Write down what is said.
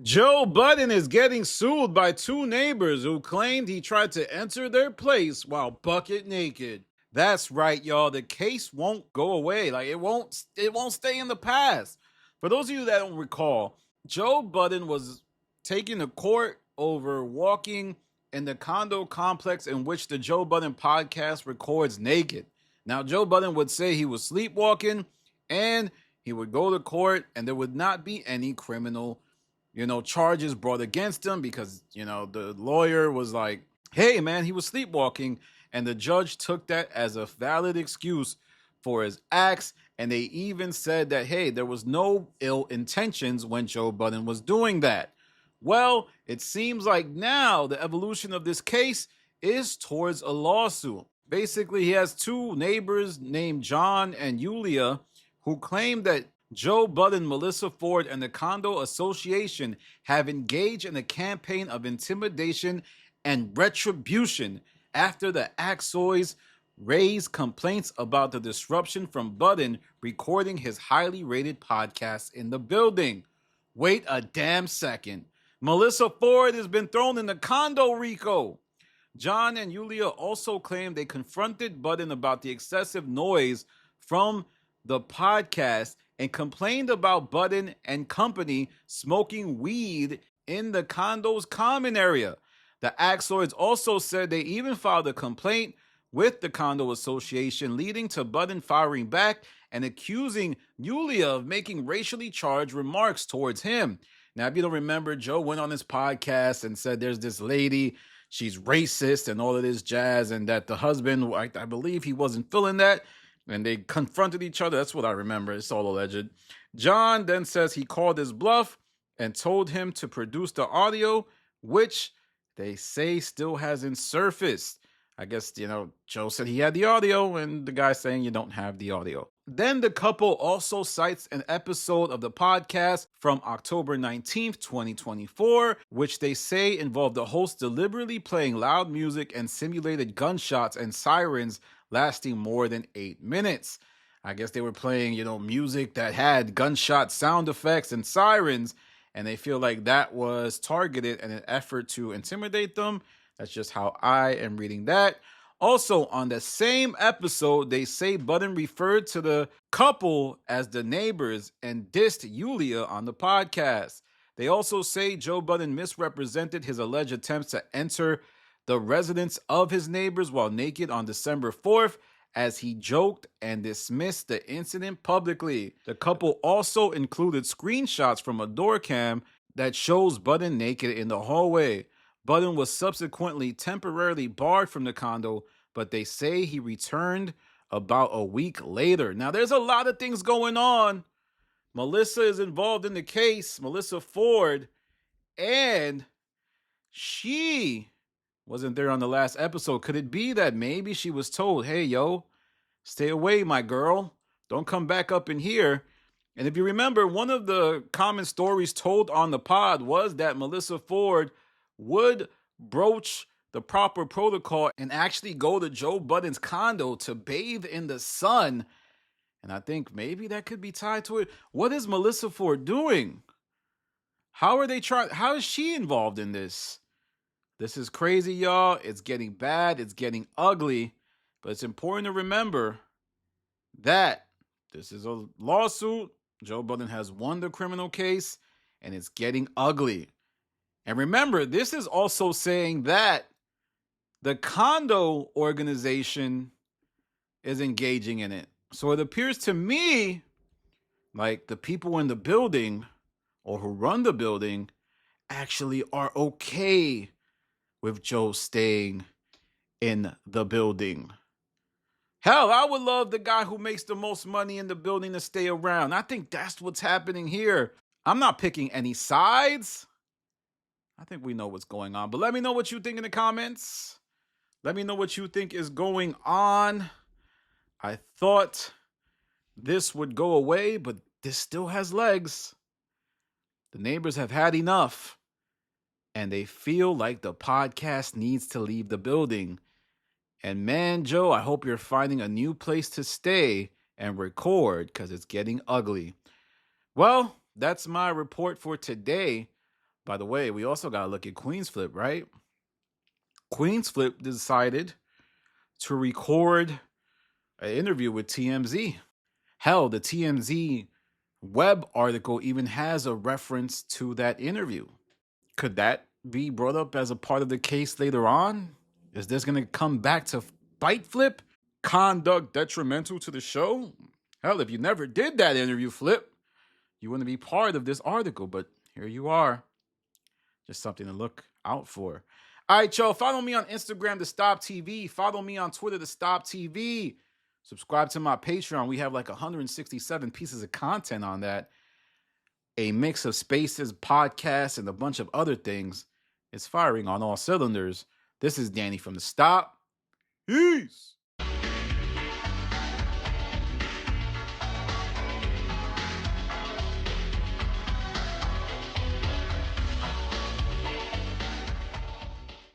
Joe Budden is getting sued by two neighbors who claimed he tried to enter their place while bucket naked. That's right, y'all. The case won't go away. It won't stay in the past. For those of you that don't recall, Joe Budden was taken to court over walking in the condo complex in which the Joe Budden podcast records naked. Now, Joe Budden would say he was sleepwalking and he would go to court and there would not be any criminal charges brought against him because, the lawyer was like, hey, man, he was sleepwalking. And the judge took that as a valid excuse for his acts. And they even said that, hey, there was no ill intentions when Joe Budden was doing that. Well, it seems like now the evolution of this case is towards a lawsuit. Basically, he has two neighbors named John and Yulia who claim that Joe Budden, Melyssa Ford, and the Condo Association have engaged in a campaign of intimidation and retribution after the Axoys raised complaints about the disruption from Budden recording his highly rated podcast in the building. Wait a damn second. Melyssa Ford has been thrown in the condo RICO. John and Yulia also claim they confronted Budden about the excessive noise from the podcast and complained about Budden and company smoking weed in the condo's common area. The Axoids also said they even filed a complaint with the Condo Association, leading to Budden firing back and accusing Yulia of making racially charged remarks towards him. Now, if you don't remember, Joe went on his podcast and said there's this lady, she's racist and all of this jazz, and that the husband, I believe he wasn't feeling that. And they confronted each other. That's what I remember. It's all alleged. John then says he called his bluff and told him to produce the audio, which they say still hasn't surfaced. I guess, Joe said he had the audio, and the guy saying you don't have the audio. Then the couple also cites an episode of the podcast from October 19th, 2024, which they say involved the host deliberately playing loud music and simulated gunshots and sirens lasting more than 8 minutes. I guess they were playing, music that had gunshot sound effects and sirens, and they feel like that was targeted in an effort to intimidate them. That's just how I am reading that. Also, on the same episode, they say Budden referred to the couple as the neighbors and dissed Yulia on the podcast. They also say Joe Budden misrepresented his alleged attempts to enter the residence of his neighbors while naked on December 4th, as he joked and dismissed the incident publicly. The couple also included screenshots from a door cam that shows Budden naked in the hallway. Budden was subsequently temporarily barred from the condo, but they say he returned about a week later. Now, there's a lot of things going on. Melyssa is involved in the case, Melyssa Ford, and she wasn't there on the last episode. Could it be that maybe she was told, hey, yo, stay away, my girl. Don't come back up in here. And if you remember, one of the common stories told on the pod was that Melyssa Ford would broach the proper protocol and actually go to Joe Budden's condo to bathe in the sun. And I think maybe that could be tied to it. What is Melyssa Ford doing? How is she involved in this? This is crazy, y'all. It's getting bad. It's getting ugly. But it's important to remember that this is a lawsuit. Joe Budden has won the criminal case, and it's getting ugly. And remember, this is also saying that the condo organization is engaging in it. So it appears to me like the people in the building or who run the building actually are okay with Joe staying in the building. Hell, I would love the guy who makes the most money in the building to stay around. I think that's what's happening here. I'm not picking any sides. I think we know what's going on. But let me know what you think in the comments. Let me know what you think is going on. I thought this would go away, but this still has legs. The neighbors have had enough. And they feel like the podcast needs to leave the building. And man, Joe, I hope you're finding a new place to stay and record because it's getting ugly. Well, that's my report for today. By the way, we also got to look at Queenzflip, right? Queenzflip decided to record an interview with TMZ. Hell, the TMZ web article even has a reference to that interview. Could that be brought up as a part of the case later on? Is this going to come back to bite Flip? Conduct detrimental to the show? Hell, if you never did that interview, Flip, you wouldn't be part of this article, but here you are. Just something to look out for. All right, y'all, follow me on Instagram, The Stop TV. Follow me on Twitter, The Stop TV. Subscribe to my Patreon. We have like 167 pieces of content on that. A mix of spaces, podcasts, and a bunch of other things. It's firing on all cylinders. This is Danny from The Stop. Peace.